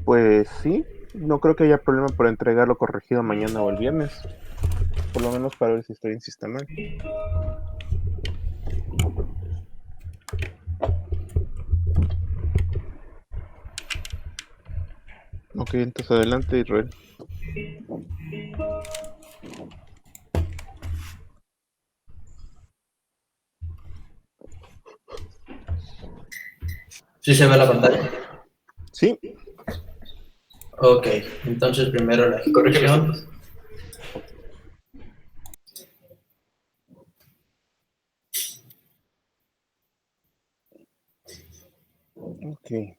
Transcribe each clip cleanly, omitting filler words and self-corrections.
Pues sí, no creo que haya problema por entregarlo corregido mañana o el viernes. Por lo menos para ver si estoy en sistema. Ok, entonces adelante, Israel. ¿Sí se ve la pantalla? Sí, Ok, entonces primero la corrección. ok.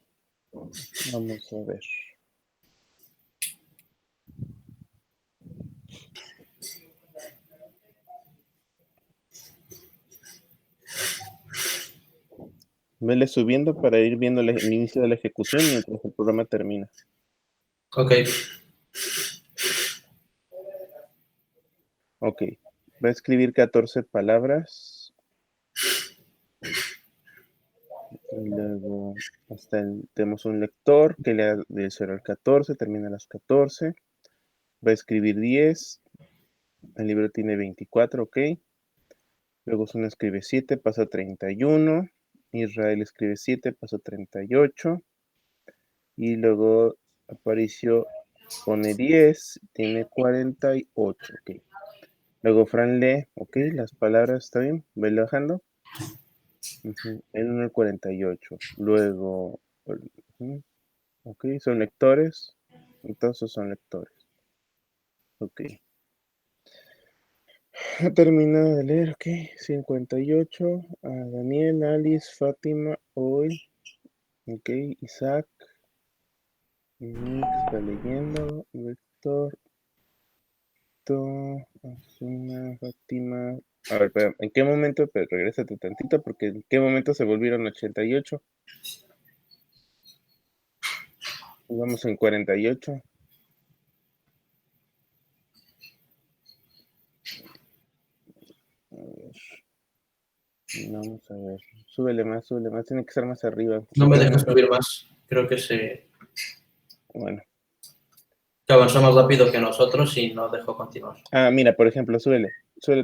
Vamos a ver. Vele subiendo para ir viendo el inicio de la ejecución mientras el programa termina. Ok, Ok. Va a escribir 14 palabras. Y luego tenemos un lector que lea del 0 al 14, termina a las 14. Va a escribir 10. El libro tiene 24, ok. Luego Sun escribe 7, pasa a 31. Israel escribe 7, pasa a 38. Y luego Aparicio pone 10, tiene 48, ok. Luego Fran lee, ok, las palabras, ¿está bien? Ve bajando. El 1 al 48. Luego, ok, son lectores. Entonces son lectores. Ok. Ha terminado de leer, ok. 58. A Daniel, Alice, Fátima, hoy. Ok, Isaac. Nick está leyendo. Víctor. Asuna, Fátima. A ver, espera, ¿en qué momento? Pero regrésate tantito, porque ¿en qué momento se volvieron 88? Vamos en 48. A ver, vamos a ver. Súbele más, tiene que estar más arriba. no Se me queda deja muy subir rápido. más. Creo que Bueno. avanzó más rápido que nosotros y no dejó continuar. Ah, mira, por ejemplo, súbele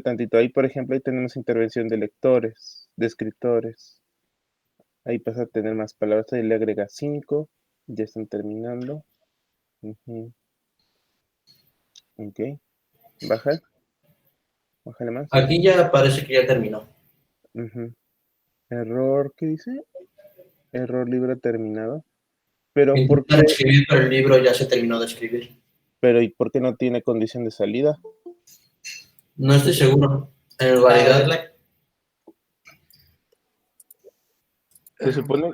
tantito. Ahí, por ejemplo, ahí tenemos intervención de lectores, de escritores. Ahí pasa a tener más palabras. Ahí le agrega 5. Ya están terminando. Ok. Baja. Bájale más. Aquí ya parece que ya terminó. Error, ¿qué dice? Error libro terminado. Pero ¿por Intentar qué? escribir, pero el libro ya se terminó de escribir. Pero ¿y por qué no tiene condición de salida? No estoy seguro. En realidad, Se supone,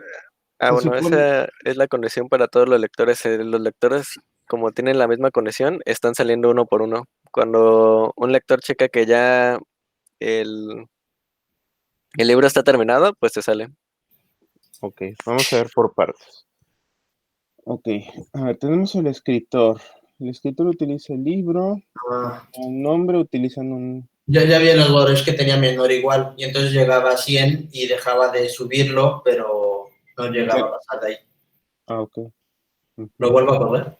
Ah, se bueno, supone. esa es la conexión para todos los lectores. Los lectores, como tienen la misma conexión, están saliendo uno por uno. Cuando un lector checa que ya el, el libro está terminado, pues te sale. Ok, vamos a ver por partes. Ok, a ver, tenemos el escritor. El escritor utiliza el libro. El nombre utilizan un. ya había los jugadores que tenía menor igual, y entonces llegaba a 100 y dejaba de subirlo, pero no llegaba a pasar de ahí. Ah, ok. ¿Lo vuelvo a poner?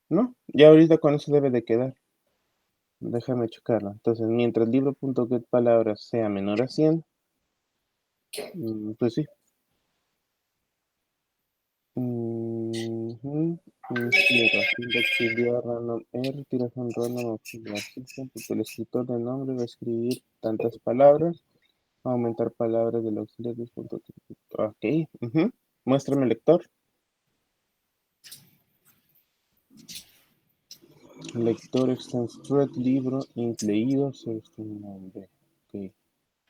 No, ya ahorita con eso debe de quedar. Déjame checarlo. Entonces, mientras libro.get palabras sea menor a 100, pues sí. Cierra, fin de auxiliar random R, tiración random auxiliar system, porque el escritor de nombre va a escribir tantas palabras, aumentar palabras del auxiliar. Ok, muéstrame el lector. Lector extensor libro incluido, este nombre. Ok,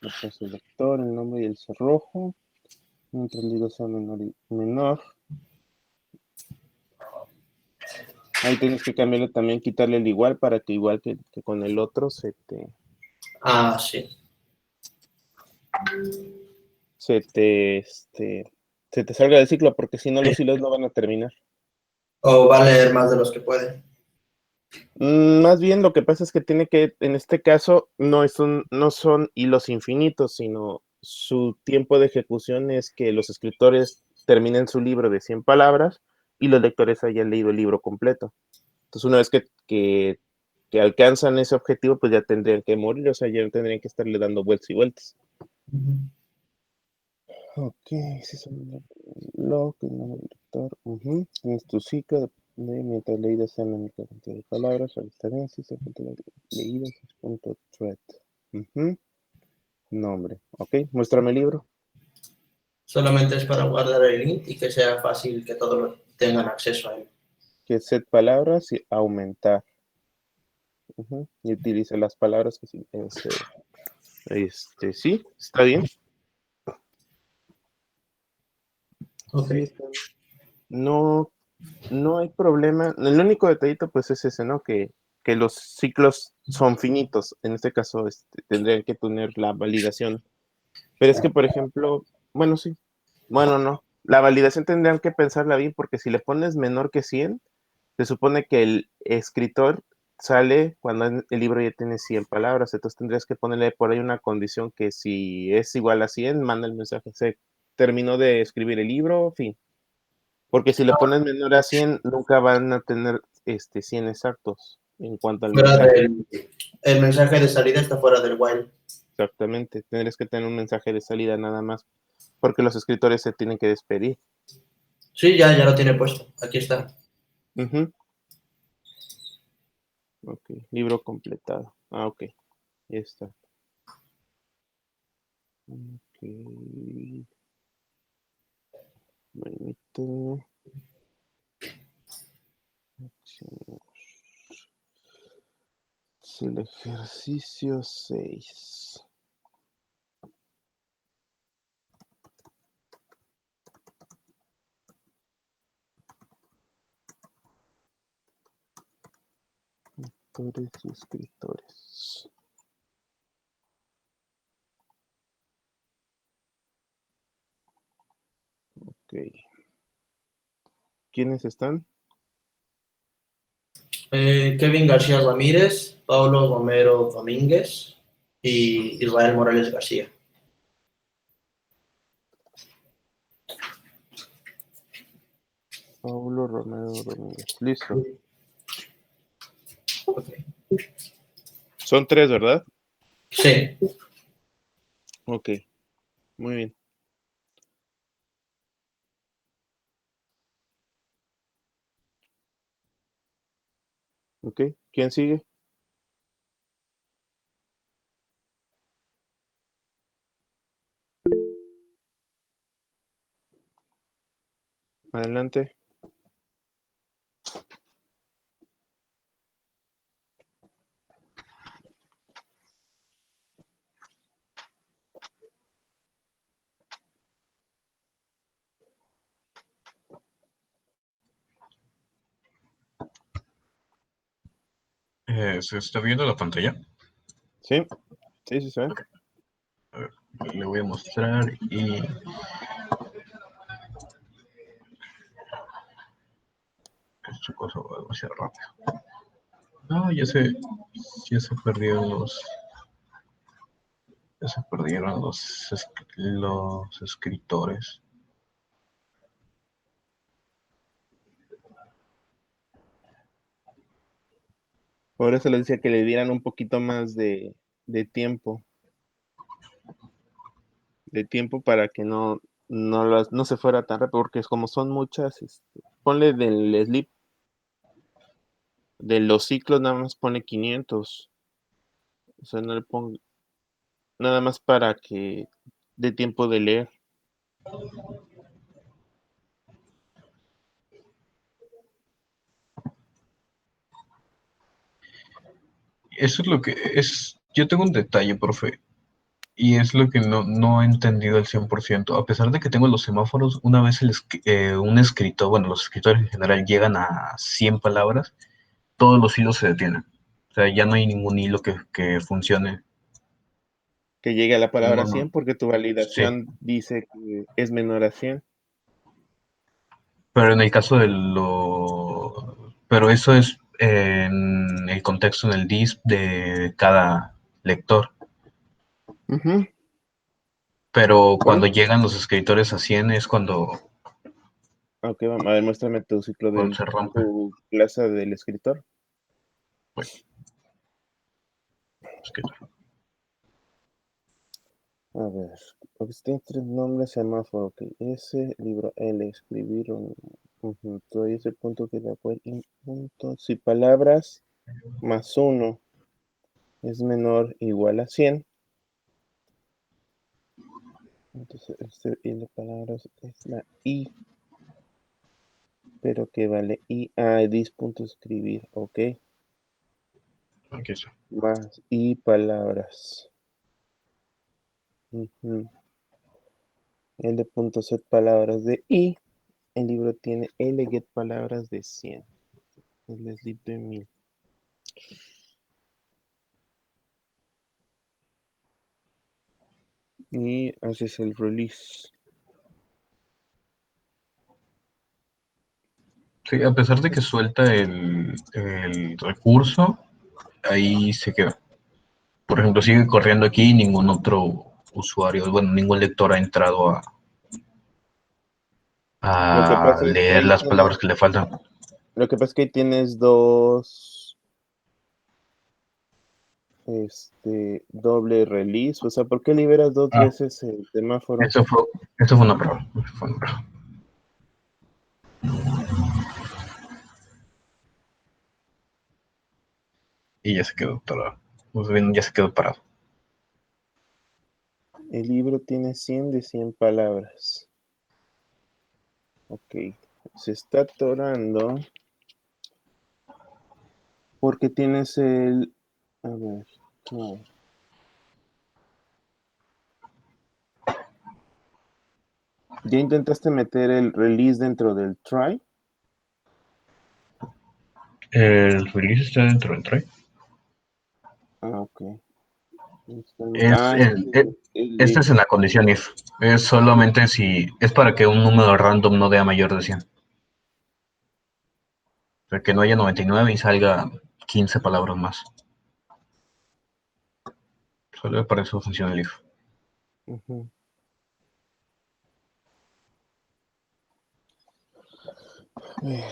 le paso el lector, el nombre y el cerrojo, mientras el libro sea menor. Ahí tienes que cambiarle también, quitarle el igual para que igual que con el otro se te salga del ciclo, porque si no los hilos no van a terminar. O va a leer más de los que puede. Más bien lo que pasa es que tiene que, en este caso, no son hilos infinitos, sino su tiempo de ejecución es que los escritores terminen su libro de 100 palabras y los lectores hayan leído el libro completo. Entonces, una vez que alcanzan ese objetivo, pues ya tendrían que morir, o sea, ya tendrían que estarle dando vueltas y vueltas. Ok, si son lo que no el lector. Es tu ciclo de mientras leídas sean la única cantidad de palabras, o distancia, se cantidad leídas, es punto thread. Nombre. Ok, muéstrame el libro. Solamente es para guardar el link y que sea fácil que todos tengan acceso a él. Que set palabras y aumentar. Y utiliza las palabras que sí. Sí, está bien. Ok. Sí, está bien. No, no hay problema. El único detallito, pues, es ese, ¿no? Que los ciclos son finitos. En este caso, tendrían que tener la validación. Pero es que, por ejemplo, bueno, sí. Bueno, no. La validación tendrían que pensarla bien, porque si le pones menor que 100, se supone que el escritor sale cuando el libro ya tiene 100 palabras. Entonces tendrías que ponerle por ahí una condición que si es igual a 100, manda el mensaje. Se terminó de escribir el libro, fin. Porque si le pones menor a 100, nunca van a tener 100 exactos en cuanto al Fuera mensaje. el mensaje de salida está fuera del while. Exactamente. Tendrías que tener un mensaje de salida nada más. Porque los escritores se tienen que despedir. Sí, ya lo tiene puesto. Aquí está. Ok, libro completado. Ok, ya está. Ok. Bonito. Es el ejercicio 6. Autores y escritores. Ok. ¿Quiénes están? Kevin García Ramírez, Pablo Romero Domínguez y Israel Morales García. Paulo Romero Domínguez. Listo. Okay. Son 3, ¿verdad? Sí. Ok, muy bien. Ok, ¿quién sigue? Adelante. ¿Se está viendo la pantalla? Sí, sí, sí, sí. Ok. A ver, le voy a mostrar y... Esta cosa va demasiado rápido. No, ya se perdieron los escritores. Por eso les decía que le dieran un poquito más de tiempo. De tiempo para que no se fuera tan rápido, porque como son muchas, ponle del sleep, de los ciclos nada más pone 500. O sea, no le pongo nada más para que dé tiempo de leer. Eso es lo que es... Yo tengo un detalle, profe, y es lo que no he entendido al 100%. A pesar de que tengo los semáforos, una vez un escritor, bueno, los escritores en general llegan a 100 palabras, todos los hilos se detienen. O sea, ya no hay ningún hilo que funcione. Que llegue a la palabra Ninguno. 100 porque tu Sí. validación dice que es menor a 100. Pero en el caso de lo... Pero eso es en el contexto en el DISP de cada lector. Pero ¿Cuál? cuando llegan los escritores a 100 es cuando Ok, vamos a ver, muéstrame tu ciclo cuando de se rompe. tu clase del escritor. Pues que A ver, existen 3 nombres semáforo. Ok, S, libro L, escribir un. Todavía ese punto que da por y punto. Si palabras más 1 es menor o igual a 100, entonces este y de palabras es la I, pero que vale I, dis punto escribir, ok, aquí está. más I palabras. L punto set palabras de I, el libro tiene L get palabras de 100, el slip de 1000. Y haces el release. Sí, a pesar de que suelta el recurso, ahí se queda. Por ejemplo, sigue corriendo aquí y ningún otro usuario, bueno, ningún lector ha entrado Lo que a pasa es que leer ahí las tienes, palabras que le faltan. lo que pasa es que ahí tienes dos, doble release. O sea, ¿por qué liberas 2 Ah, veces el semáforo? eso fue, eso fue una prueba. Eso fue una prueba. Y ya se quedó parado. Pues bien, ya se quedó parado. El libro tiene 100 de 100 palabras. Ok, se está atorando porque tienes el... A ver, no. ¿Ya intentaste meter el release dentro del try? El release está dentro del try. Ah, ok. Es Es que el esta if. es en la condición if. Es solamente si es para que un número random no dé a mayor de 100. O sea, que no haya 99 y salga 15 palabras más. Solo para eso funciona el if. Ujú. A ver,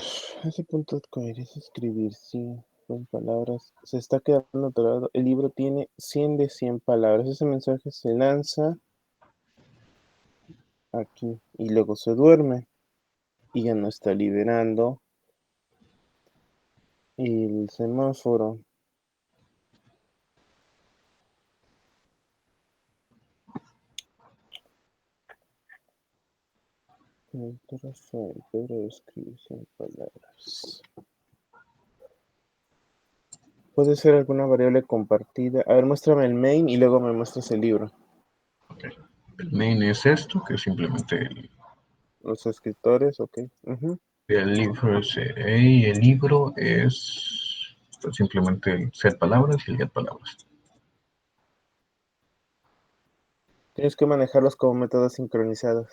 ese punto de coherencia escribir, sí, con palabras. Se está quedando atorado. El libro tiene 100 de 100 palabras. Ese mensaje se lanza aquí y luego se duerme y ya no está liberando el semáforo. Rafael, Pedro escribe 100 palabras. Puede ser alguna variable compartida. A ver, muéstrame el main y luego me muestras el libro. Okay. El main es esto, que es simplemente Los escritores, ok. el libro es y el libro es pues, simplemente el set palabras y el get palabras. Tienes que manejarlos como métodos sincronizados.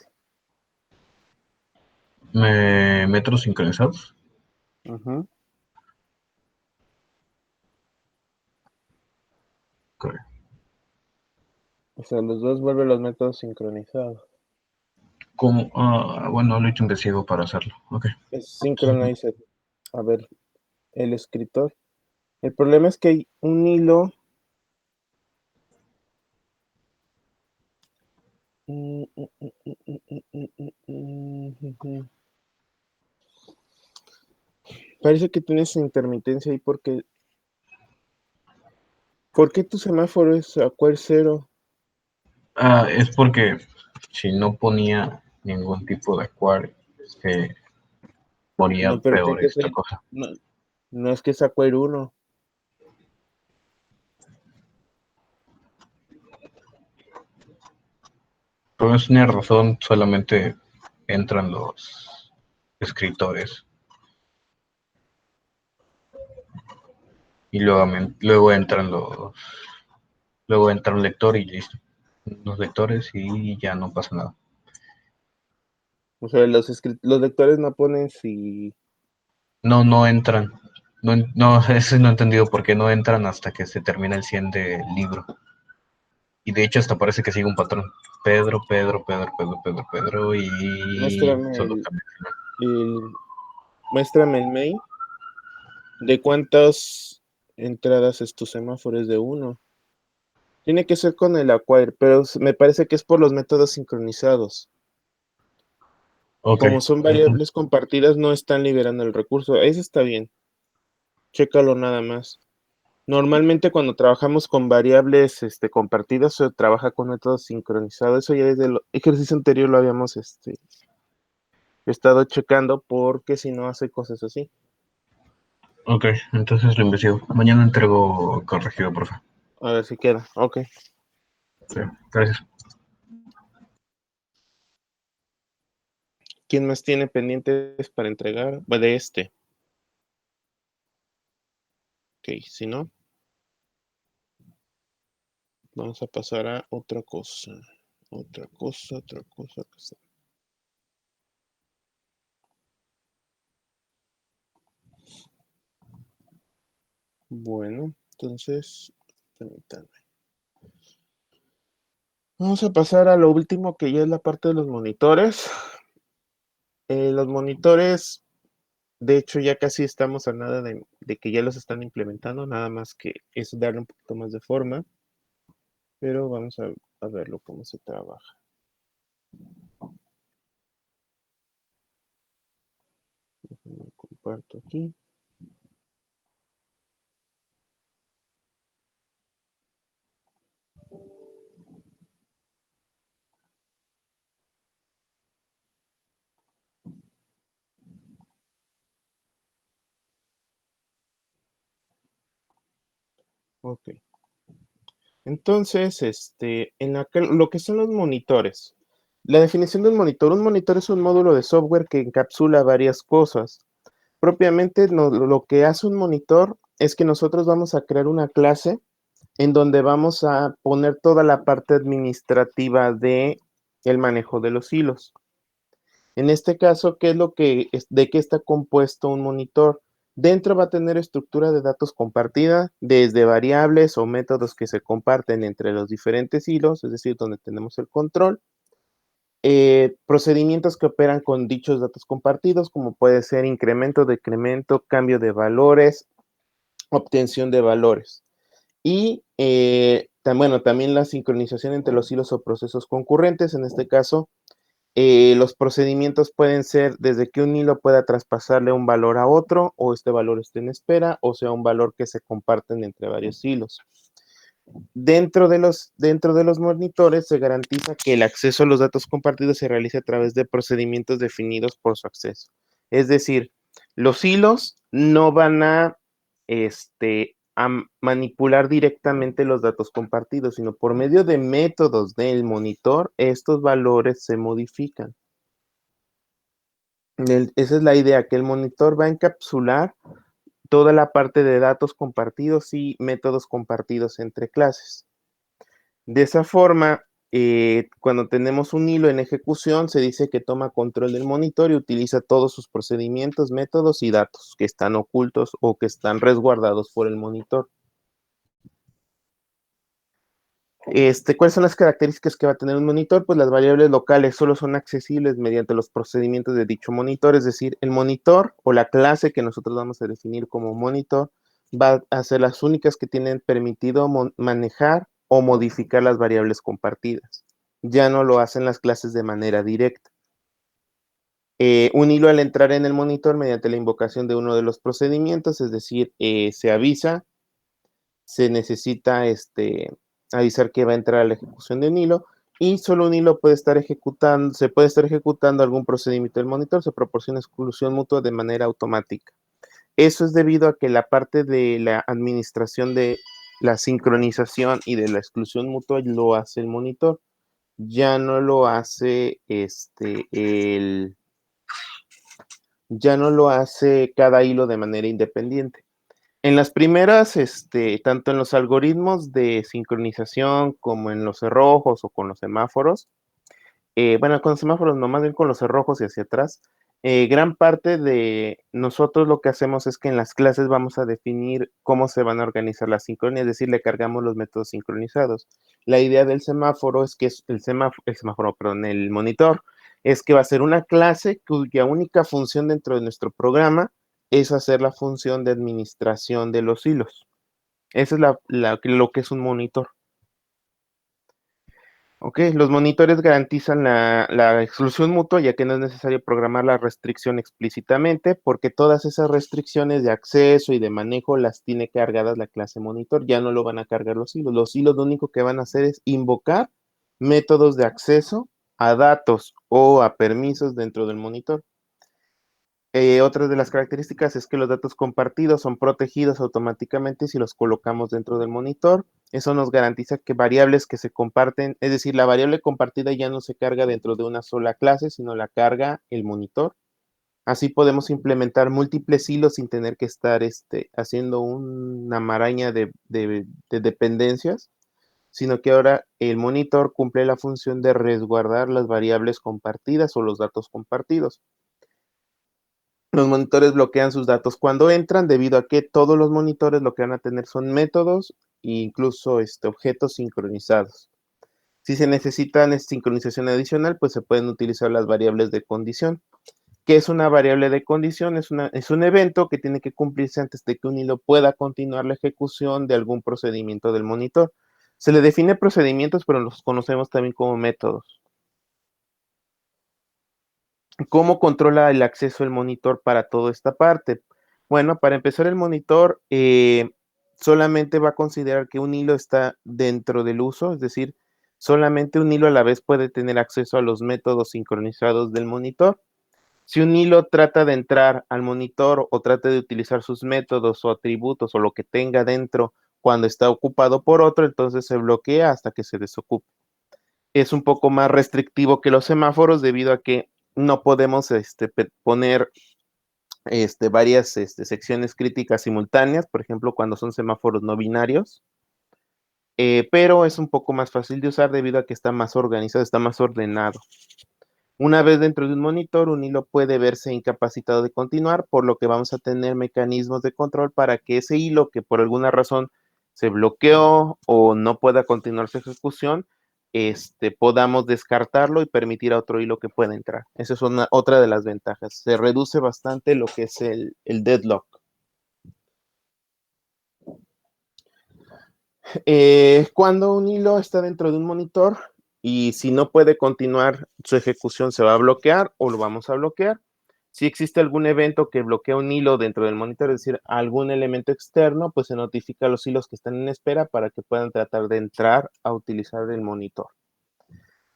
Métodos sincronizados. Ujú. Okay. O sea, los dos vuelven los métodos sincronizados. Como, bueno, lo he hecho investigo para hacerlo. Okay. Es synchronizer. A ver, el escritor. El problema es que hay un hilo. Parece que tienes intermitencia ahí porque. ¿Por qué tu semáforo es Aquar 0? Es porque si no ponía ningún tipo de acuario, se ponía No, pero tiene peor que esta ser. cosa. No, no es que es Aquar 1. Por una razón, solamente entran los escritores y luego entran luego entra un lector y listo. Los lectores y ya no pasa nada. O sea, los lectores no ponen si. No entran. No, eso no he entendido por qué no entran hasta que se termina el 100 del libro. Y de hecho hasta parece que sigue un patrón. Pedro y Muéstrame solo el. cambia. Muéstrame el mail. ¿De cuántas entradas es tu semáforo? Es de 1. Tiene que ser con el acquire, pero me parece que es por los métodos sincronizados. Ok. Como son variables compartidas, no están liberando el recurso. Eso está bien. Chécalo nada más. Normalmente cuando trabajamos con variables compartidas, se trabaja con métodos sincronizados. Eso ya desde el ejercicio anterior lo habíamos estado checando, porque si no hace cosas así. Ok, entonces lo investigo. Mañana entrego corregido, profe. A ver si queda. Ok. Sí, gracias. ¿Quién más tiene pendientes para entregar? Bueno, de este. Ok, si no, vamos a pasar a otra cosa. Otra cosa. Bueno, entonces, permítanme. Vamos a pasar a lo último, que ya es la parte de los monitores. Los monitores, de hecho, ya casi estamos a nada de que ya los están implementando, nada más que es darle un poquito más de forma. Pero vamos a verlo cómo se trabaja. Déjenme comparto aquí. Ok. Entonces, lo que son los monitores. La definición de un monitor es un módulo de software que encapsula varias cosas. Propiamente, lo que hace un monitor es que nosotros vamos a crear una clase en donde vamos a poner toda la parte administrativa de el manejo de los hilos. En este caso, ¿de qué está compuesto un monitor? Dentro va a tener estructura de datos compartida, desde variables o métodos que se comparten entre los diferentes hilos, es decir, donde tenemos el control. Procedimientos que operan con dichos datos compartidos, como puede ser incremento, decremento, cambio de valores, obtención de valores. Y también la sincronización entre los hilos o procesos concurrentes. En este caso, los procedimientos pueden ser desde que un hilo pueda traspasarle un valor a otro, o este valor esté en espera, o sea, un valor que se comparten entre varios hilos. Dentro de los monitores se garantiza que el acceso a los datos compartidos se realice a través de procedimientos definidos por su acceso. Es decir, los hilos no van a manipular directamente los datos compartidos, sino por medio de métodos del monitor, estos valores se modifican. Esa es la idea, que el monitor va a encapsular toda la parte de datos compartidos y métodos compartidos entre clases. De esa forma, cuando tenemos un hilo en ejecución, se dice que toma control del monitor y utiliza todos sus procedimientos, métodos y datos que están ocultos o que están resguardados por el monitor. ¿Cuáles son las características que va a tener un monitor? Pues las variables locales solo son accesibles mediante los procedimientos de dicho monitor, es decir, el monitor o la clase que nosotros vamos a definir como monitor va a ser las únicas que tienen permitido manejar o modificar las variables compartidas. Ya no lo hacen las clases de manera directa. Un hilo al entrar en el monitor mediante la invocación de uno de los procedimientos, es decir, se avisa, se necesita avisar que va a entrar a la ejecución de un hilo, y solo un hilo se puede estar ejecutando algún procedimiento del monitor, se proporciona exclusión mutua de manera automática. Eso es debido a que la parte de la administración de la sincronización y de la exclusión mutua lo hace el monitor. Ya no lo hace ya no lo hace cada hilo de manera independiente. En las primeras, tanto en los algoritmos de sincronización como en los cerrojos o con los semáforos, bueno, con los semáforos no, más bien con los cerrojos y hacia atrás, gran parte de nosotros lo que hacemos es que en las clases vamos a definir cómo se van a organizar las sincronías, es decir, le cargamos los métodos sincronizados. La idea del semáforo es que el monitor es que va a ser una clase cuya única función dentro de nuestro programa es hacer la función de administración de los hilos. Esa es lo que es un monitor. Ok, los monitores garantizan la exclusión mutua, ya que no es necesario programar la restricción explícitamente, porque todas esas restricciones de acceso y de manejo las tiene cargadas la clase monitor, ya no lo van a cargar los hilos. Los hilos lo único que van a hacer es invocar métodos de acceso a datos o a permisos dentro del monitor. Otra de las características es que los datos compartidos son protegidos automáticamente si los colocamos dentro del monitor. Eso nos garantiza que variables que se comparten, es decir, la variable compartida ya no se carga dentro de una sola clase, sino la carga el monitor. Así podemos implementar múltiples hilos sin tener que estar haciendo una maraña de dependencias, sino que ahora el monitor cumple la función de resguardar las variables compartidas o los datos compartidos. Los monitores bloquean sus datos cuando entran, debido a que todos los monitores lo que van a tener son métodos e incluso objetos sincronizados. Si se necesitan sincronización adicional, pues se pueden utilizar las variables de condición. ¿Qué es una variable de condición? Es un evento que tiene que cumplirse antes de que un hilo pueda continuar la ejecución de algún procedimiento del monitor. Se le define procedimientos, pero los conocemos también como métodos. ¿Cómo controla el acceso el monitor para toda esta parte? Bueno, para empezar, el monitor solamente va a considerar que un hilo está dentro del uso, es decir, solamente un hilo a la vez puede tener acceso a los métodos sincronizados del monitor. Si un hilo trata de entrar al monitor o trata de utilizar sus métodos o atributos o lo que tenga dentro cuando está ocupado por otro, entonces se bloquea hasta que se desocupe. Es un poco más restrictivo que los semáforos debido a que no podemos poner varias secciones críticas simultáneas, por ejemplo, cuando son semáforos no binarios, pero es un poco más fácil de usar debido a que está más organizado, está más ordenado. Una vez dentro de un monitor, un hilo puede verse incapacitado de continuar, por lo que vamos a tener mecanismos de control para que ese hilo que por alguna razón se bloqueó o no pueda continuar su ejecución, podamos descartarlo y permitir a otro hilo que pueda entrar. Esa es otra de las ventajas. Se reduce bastante lo que es el deadlock. Cuando un hilo está dentro de un monitor y si no puede continuar su ejecución, se va a bloquear o lo vamos a bloquear. Si existe algún evento que bloquea un hilo dentro del monitor, es decir, algún elemento externo, pues se notifica a los hilos que están en espera para que puedan tratar de entrar a utilizar el monitor.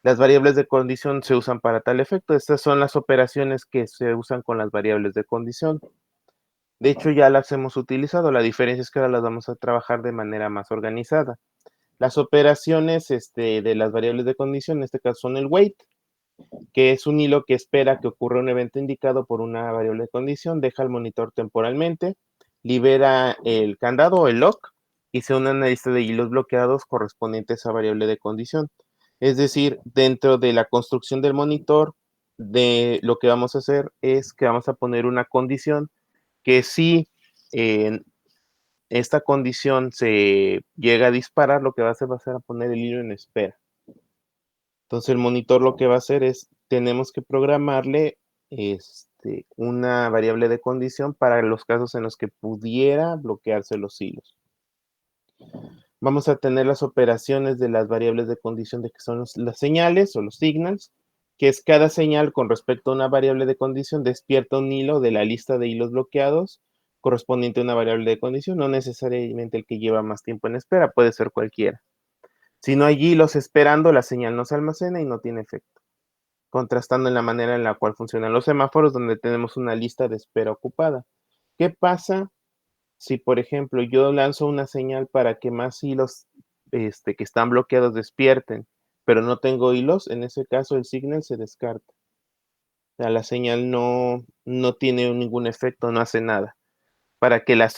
Las variables de condición se usan para tal efecto. Estas son las operaciones que se usan con las variables de condición. De hecho, ya las hemos utilizado. La diferencia es que ahora las vamos a trabajar de manera más organizada. Las operaciones de las variables de condición, en este caso son el wait, que es un hilo que espera que ocurra un evento indicado por una variable de condición, deja el monitor temporalmente, libera el candado o el lock y se une a una lista de hilos bloqueados correspondientes a esa variable de condición. Es decir, dentro de la construcción del monitor, lo que vamos a hacer es que vamos a poner una condición que si esta condición se llega a disparar, lo que va a hacer a poner el hilo en espera. Entonces el monitor lo que va a hacer es, tenemos que programarle una variable de condición para los casos en los que pudiera bloquearse los hilos. Vamos a tener las operaciones de las variables de condición de que son las señales o los signals, que es cada señal con respecto a una variable de condición despierta un hilo de la lista de hilos bloqueados correspondiente a una variable de condición, no necesariamente el que lleva más tiempo en espera, puede ser cualquiera. Si no hay hilos esperando, la señal no se almacena y no tiene efecto. Contrastando en la manera en la cual funcionan los semáforos, donde tenemos una lista de espera ocupada. ¿Qué pasa si, por ejemplo, yo lanzo una señal para que más hilos que están bloqueados despierten, pero no tengo hilos? En ese caso, el signal se descarta. O sea, la señal no tiene ningún efecto, no hace nada. Para que la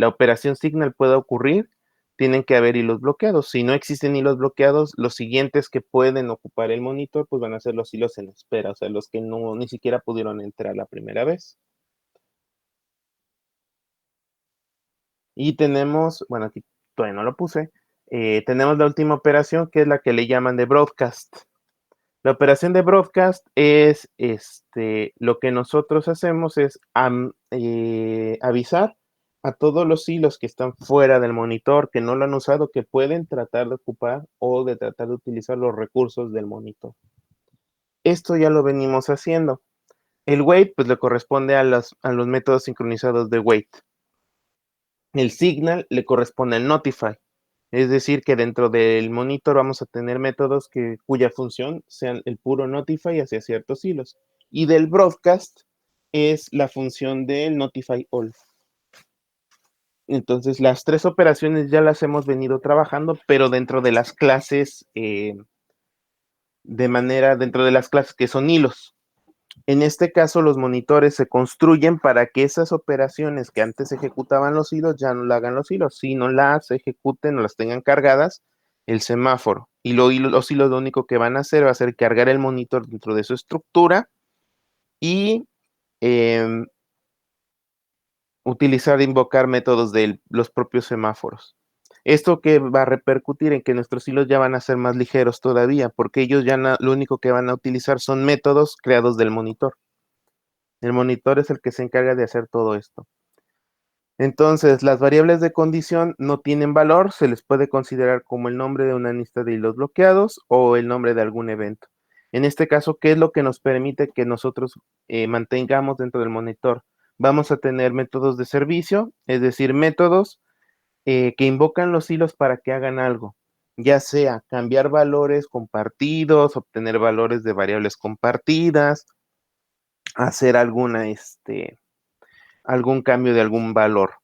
operación signal pueda ocurrir, tienen que haber hilos bloqueados. Si no existen hilos bloqueados, los siguientes que pueden ocupar el monitor, pues van a ser los hilos en espera, o sea, los que ni siquiera pudieron entrar la primera vez. Y tenemos, bueno, aquí todavía no lo puse, tenemos la última operación, que es la que le llaman de broadcast. La operación de broadcast es lo que nosotros hacemos es avisar a todos los hilos que están fuera del monitor, que no lo han usado, que pueden tratar de ocupar o de tratar de utilizar los recursos del monitor. Esto ya lo venimos haciendo. El wait, pues le corresponde a los métodos sincronizados de wait. El signal le corresponde al notify. Es decir, que dentro del monitor vamos a tener métodos cuya función sean el puro notify hacia ciertos hilos. Y del broadcast es la función del notify all. Entonces, las tres operaciones ya las hemos venido trabajando, pero dentro de las clases, dentro de las clases que son hilos. En este caso, los monitores se construyen para que esas operaciones que antes ejecutaban los hilos ya no la hagan los hilos, sino las ejecuten o las tengan cargadas el semáforo. Y los hilos lo único que van a hacer va a ser cargar el monitor dentro de su estructura y utilizar, invocar métodos de los propios semáforos. Esto que va a repercutir en que nuestros hilos ya van a ser más ligeros todavía, porque ellos ya lo único que van a utilizar son métodos creados del monitor. El monitor es el que se encarga de hacer todo esto. Entonces, las variables de condición no tienen valor, se les puede considerar como el nombre de una lista de hilos bloqueados o el nombre de algún evento. En este caso, ¿qué es lo que nos permite que nosotros mantengamos dentro del monitor? Vamos a tener métodos de servicio, es decir, métodos que invocan los hilos para que hagan algo, ya sea cambiar valores compartidos, obtener valores de variables compartidas, hacer algún cambio de algún valor,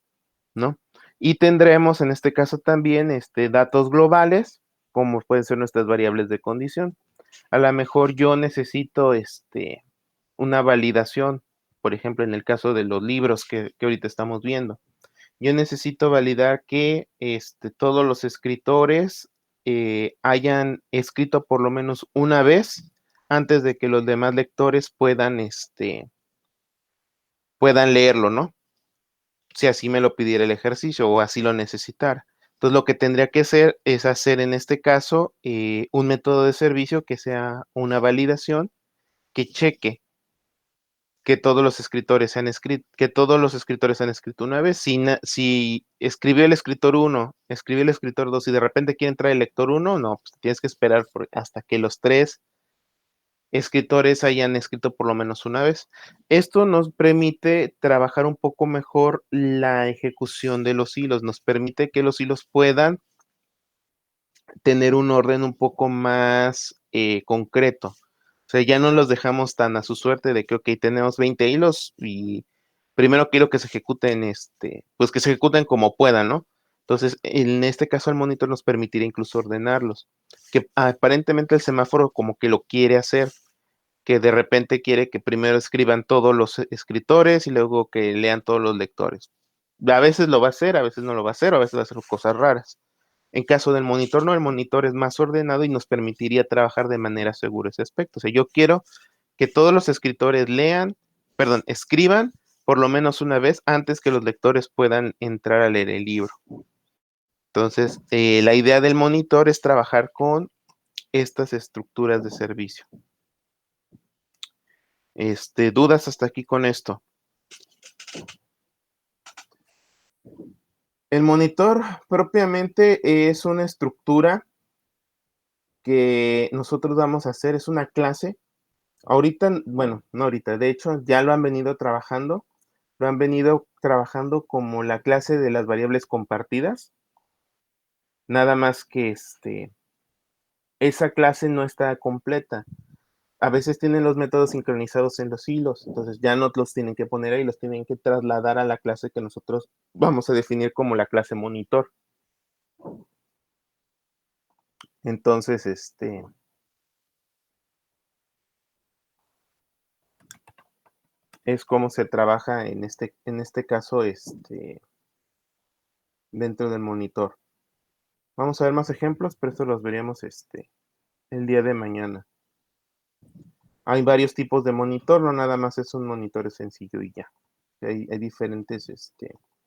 ¿no? Y tendremos en este caso también datos globales, como pueden ser nuestras variables de condición. A lo mejor yo necesito una validación, por ejemplo, en el caso de los libros que ahorita estamos viendo. Yo necesito validar que todos los escritores hayan escrito por lo menos una vez antes de que los demás lectores puedan leerlo, ¿no? Si así me lo pidiera el ejercicio o así lo necesitara. Entonces, lo que tendría que hacer es hacer en este caso un método de servicio que sea una validación que cheque que todos los escritores han escrito, una vez. Si escribió el escritor 1, escribió el escritor 2 y de repente quiere entrar el lector 1, no, pues tienes que esperar hasta que los tres escritores hayan escrito por lo menos una vez. Esto nos permite trabajar un poco mejor la ejecución de los hilos, nos permite que los hilos puedan tener un orden un poco más concreto. O sea, ya no los dejamos tan a su suerte de que, ok, tenemos 20 hilos y primero quiero que se ejecuten, pues que se ejecuten como puedan, ¿no? Entonces, en este caso, el monitor nos permitirá incluso ordenarlos, que aparentemente el semáforo como que lo quiere hacer, que de repente quiere que primero escriban todos los escritores y luego que lean todos los lectores. A veces lo va a hacer, a veces no lo va a hacer, a veces va a hacer cosas raras. En caso del monitor, no, el monitor es más ordenado y nos permitiría trabajar de manera segura ese aspecto. O sea, yo quiero que todos los escritores escriban por lo menos una vez antes que los lectores puedan entrar a leer el libro. Entonces, la idea del monitor es trabajar con estas estructuras de servicio. ¿Dudas hasta aquí con esto? El monitor propiamente es una estructura que nosotros vamos a hacer, es una clase. Ahorita, bueno, no ahorita, de hecho ya lo han venido trabajando como la clase de las variables compartidas, nada más que esa clase no está completa. A veces tienen los métodos sincronizados en los hilos, entonces ya no los tienen que poner ahí, los tienen que trasladar a la clase que nosotros vamos a definir como la clase monitor. Entonces, es como se trabaja en este caso, dentro del monitor. Vamos a ver más ejemplos, pero estos los veríamos el día de mañana. Hay varios tipos de monitor, no nada más es un monitor sencillo y ya. Hay diferentes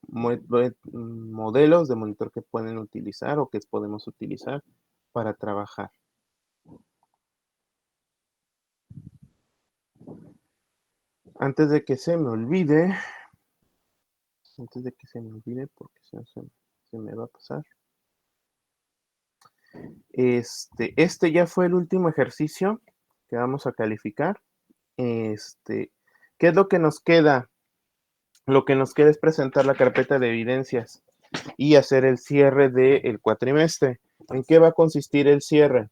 modelos de monitor que pueden utilizar o que podemos utilizar para trabajar. Antes de que se me olvide, porque si no se me va a pasar. Este ya fue el último ejercicio que vamos a calificar. ¿Qué es lo que nos queda? Lo que nos queda es presentar la carpeta de evidencias y hacer el cierre del cuatrimestre. ¿En qué va a consistir el cierre?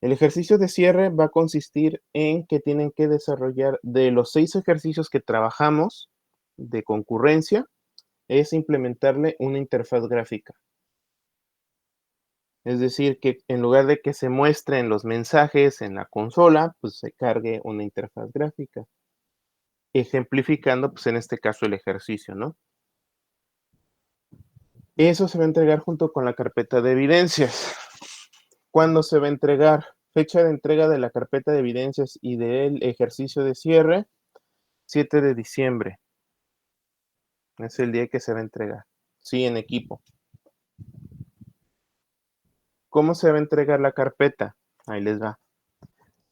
El ejercicio de cierre va a consistir en que tienen que desarrollar de los 6 ejercicios que trabajamos de concurrencia, es implementarle una interfaz gráfica. Es decir, que en lugar de que se muestren los mensajes en la consola, pues se cargue una interfaz gráfica, ejemplificando, pues en este caso, el ejercicio, ¿no? Eso se va a entregar junto con la carpeta de evidencias. ¿Cuándo se va a entregar? Fecha de entrega de la carpeta de evidencias y del ejercicio de cierre, 7 de diciembre. Es el día que se va a entregar. Sí, en equipo. ¿Cómo se va a entregar la carpeta? Ahí les va.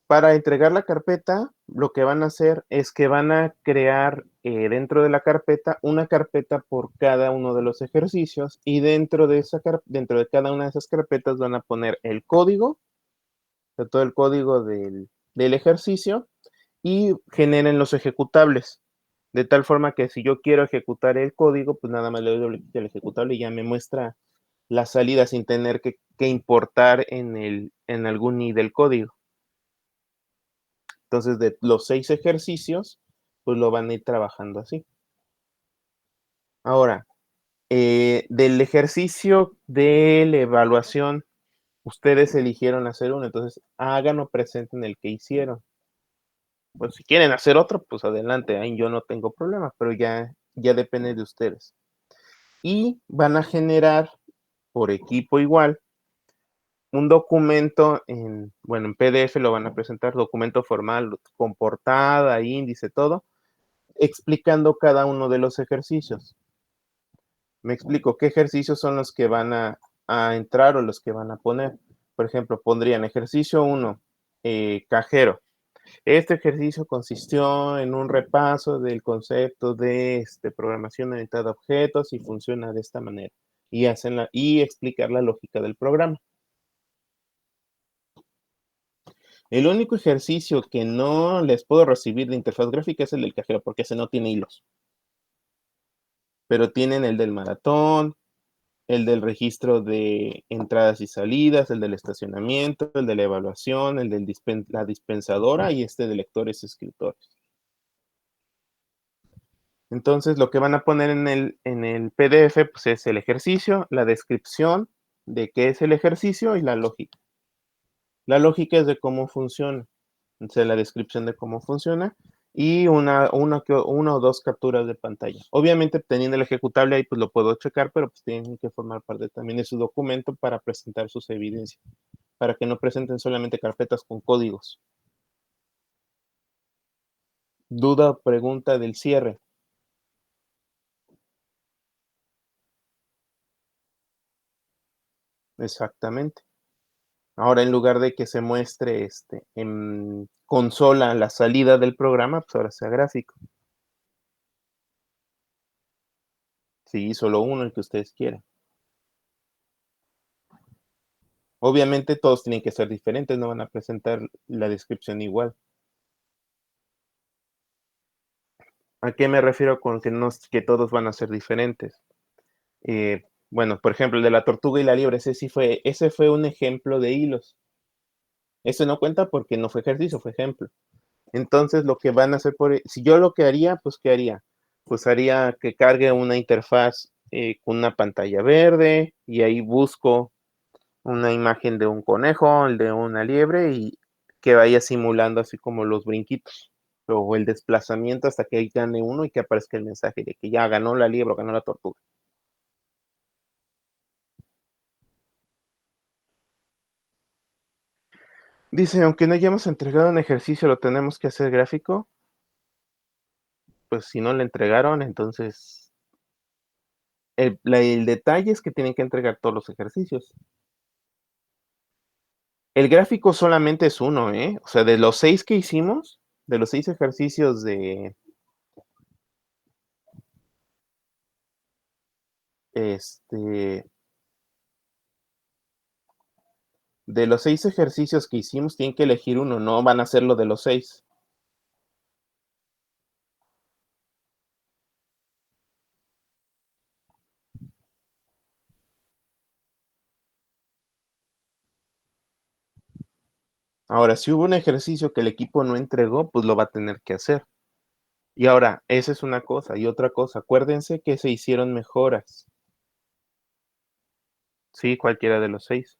Para entregar la carpeta, lo que van a hacer es que van a crear dentro de la carpeta una carpeta por cada uno de los ejercicios y dentro de cada una de esas carpetas van a poner el código, todo el código del ejercicio y generen los ejecutables. De tal forma que si yo quiero ejecutar el código, pues nada más le doy doble clic al ejecutable y ya me muestra la salida sin tener que importar en algún i del código. Entonces, de los 6 ejercicios, pues lo van a ir trabajando así. Ahora, del ejercicio de la evaluación, ustedes eligieron hacer uno, entonces hagan o presenten el que hicieron. Pues si quieren hacer otro, pues adelante, ahí yo no tengo problema, pero ya depende de ustedes. Y van a generar por equipo igual un documento en PDF lo van a presentar, documento formal con portada, índice, todo, explicando cada uno de los ejercicios. Me explico, ¿qué ejercicios son los que van a entrar o los que van a poner? Por ejemplo, pondrían ejercicio 1, cajero. Este ejercicio consistió en un repaso del concepto de programación orientada a objetos y funciona de esta manera. Y explicar la lógica del programa. El único ejercicio que no les puedo recibir de interfaz gráfica es el del cajero, porque ese no tiene hilos. Pero tienen el del maratón, el del registro de entradas y salidas, el del estacionamiento, el de la evaluación, el de la dispensadora y de lectores y escritores. Entonces, lo que van a poner en el PDF pues, es el ejercicio, la descripción de qué es el ejercicio y la lógica. La lógica es de cómo funciona. Entonces, la descripción de cómo funciona y una o dos capturas de pantalla. Obviamente, teniendo el ejecutable ahí, pues lo puedo checar, pero pues tienen que formar parte también de su documento para presentar sus evidencias, para que no presenten solamente carpetas con códigos. Duda o pregunta del cierre. Exactamente. Ahora, en lugar de que se muestre en consola la salida del programa, pues ahora sea gráfico. Sí, solo uno, el que ustedes quieran. Obviamente todos tienen que ser diferentes, no van a presentar la descripción igual. ¿A qué me refiero con que todos van a ser diferentes? Bueno, por ejemplo, el de la tortuga y la liebre, ese fue un ejemplo de hilos. Eso no cuenta porque no fue ejercicio, fue ejemplo. Entonces, lo que van a hacer si yo lo que haría, pues, ¿qué haría? Pues haría que cargue una interfaz con una pantalla verde y ahí busco una imagen de un conejo, el de una liebre y que vaya simulando así como los brinquitos o el desplazamiento hasta que ahí gane uno y que aparezca el mensaje de que ya ganó la liebre o ganó la tortuga. Dice, aunque no hayamos entregado un ejercicio, ¿lo tenemos que hacer gráfico? Pues si no le entregaron, entonces el detalle es que tienen que entregar todos los ejercicios. El gráfico solamente es uno, ¿eh? O sea, de los 6 que hicimos, de los 6 ejercicios de de los 6 ejercicios que hicimos, tienen que elegir uno, no van a hacerlo de los 6. Ahora, si hubo un ejercicio que el equipo no entregó, pues lo va a tener que hacer. Y ahora, esa es una cosa. Y otra cosa, acuérdense que se hicieron mejoras. Sí, cualquiera de los 6.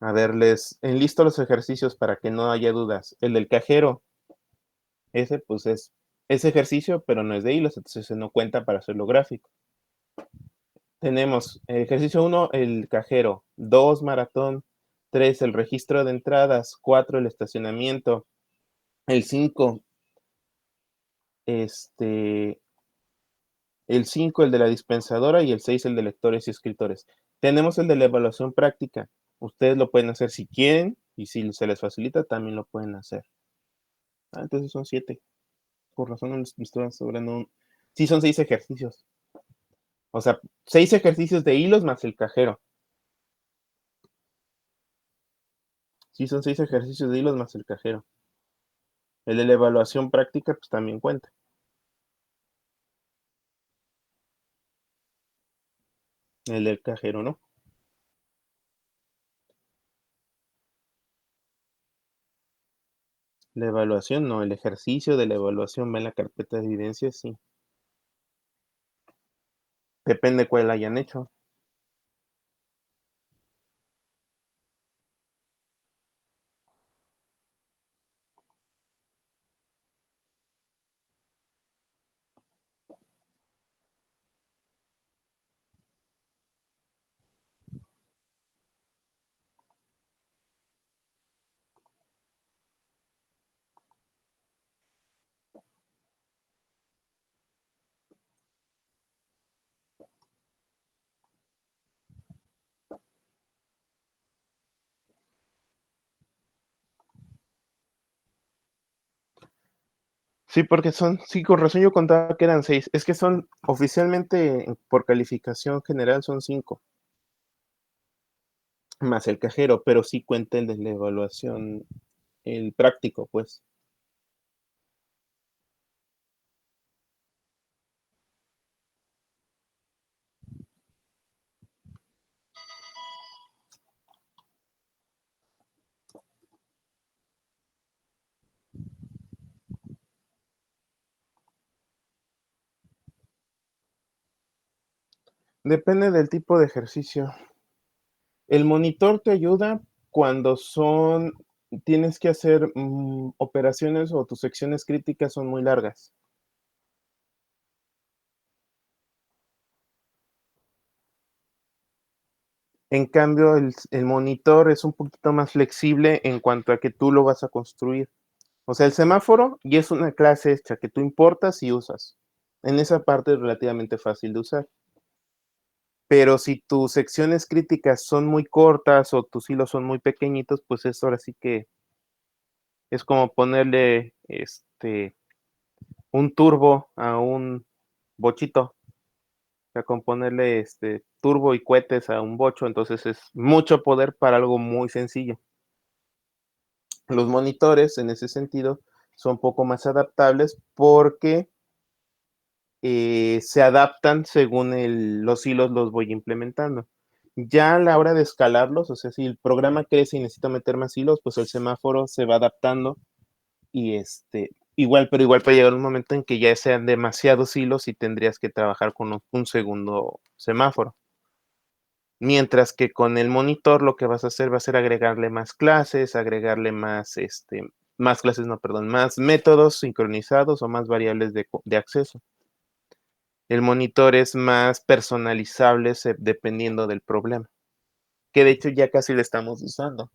A ver, les enlisto los ejercicios para que no haya dudas. El del cajero, ese pues es ese ejercicio, pero no es de hilos, entonces no cuenta para hacerlo gráfico. Tenemos ejercicio 1, el cajero, 2, maratón, 3, el registro de entradas, 4, el estacionamiento, el 5, el 5, el de la dispensadora y el 6, el de lectores y escritores. Tenemos el de la evaluación práctica. Ustedes lo pueden hacer si quieren y si se les facilita, también lo pueden hacer. Entonces son 7. Por razón no les estoy sobrando un... Sí, son 6 ejercicios. O sea, 6 ejercicios de hilos más el cajero. Sí, son 6 ejercicios de hilos más el cajero. El de la evaluación práctica, pues también cuenta. El del cajero, ¿no? La evaluación, no. El ejercicio de la evaluación va en la carpeta de evidencias, sí. Depende cuál hayan hecho. Sí, porque sí, con razón yo contaba que eran 6. Es que son, oficialmente, por calificación general, son 5. Más el cajero, pero sí cuenta el de la evaluación, el práctico, pues. Depende del tipo de ejercicio. El monitor te ayuda cuando tienes que hacer operaciones o tus secciones críticas son muy largas. En cambio, el monitor es un poquito más flexible en cuanto a que tú lo vas a construir. O sea, el semáforo ya es una clase hecha que tú importas y usas. En esa parte es relativamente fácil de usar. Pero si tus secciones críticas son muy cortas o tus hilos son muy pequeñitos, pues eso ahora sí que es como ponerle un turbo a un bochito. O sea, con ponerle turbo y cohetes a un bocho, entonces es mucho poder para algo muy sencillo. Los monitores, en ese sentido, son un poco más adaptables porque se adaptan según los hilos los voy implementando. Ya a la hora de escalarlos, o sea, si el programa crece y necesita meter más hilos, pues el semáforo se va adaptando y igual, pero igual puede llegar un momento en que ya sean demasiados hilos y tendrías que trabajar con un segundo semáforo. Mientras que con el monitor lo que vas a hacer va a ser agregarle más clases, agregarle más clases, no, perdón, más métodos sincronizados o más variables de acceso. El monitor es más personalizable dependiendo del problema, que de hecho ya casi lo estamos usando,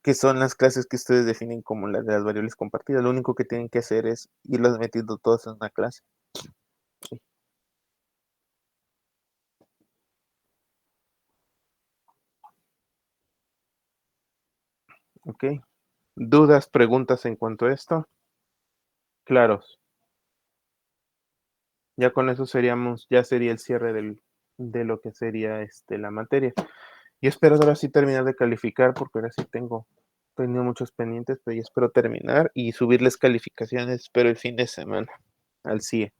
que son las clases que ustedes definen como las de las variables compartidas. Lo único que tienen que hacer es irlas metiendo todas en una clase. Sí. Ok. ¿Dudas, preguntas en cuanto a esto? Claros. Ya con eso ya sería el cierre de lo que sería la materia. Y espero ahora sí terminar de calificar, porque ahora sí tengo tenido muchos pendientes, pero ya espero terminar y subirles calificaciones, espero el fin de semana al CIE.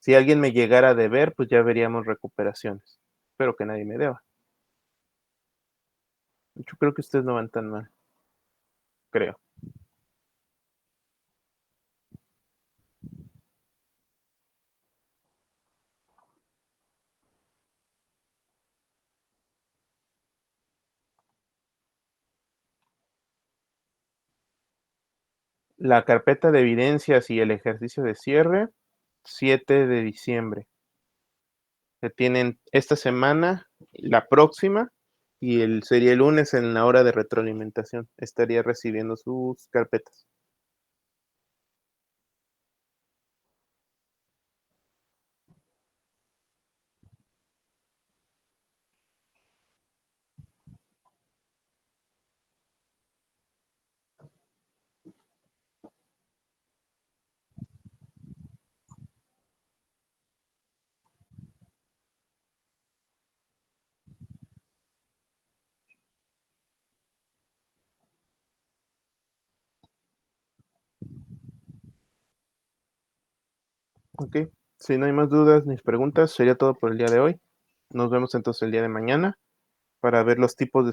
Si alguien me llegara a deber, pues ya veríamos recuperaciones. Espero que nadie me deba. Yo creo que ustedes no van tan mal, creo. La carpeta de evidencias y el ejercicio de cierre, 7 de diciembre. Se tienen esta semana, la próxima, y sería el lunes en la hora de retroalimentación. Estaría recibiendo sus carpetas. Ok, si no hay más dudas ni preguntas, sería todo por el día de hoy. Nos vemos entonces el día de mañana para ver los tipos de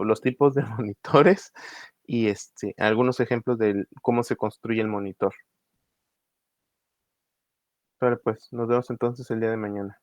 los tipos de monitores y algunos ejemplos de cómo se construye el monitor. Vale, pues nos vemos entonces el día de mañana.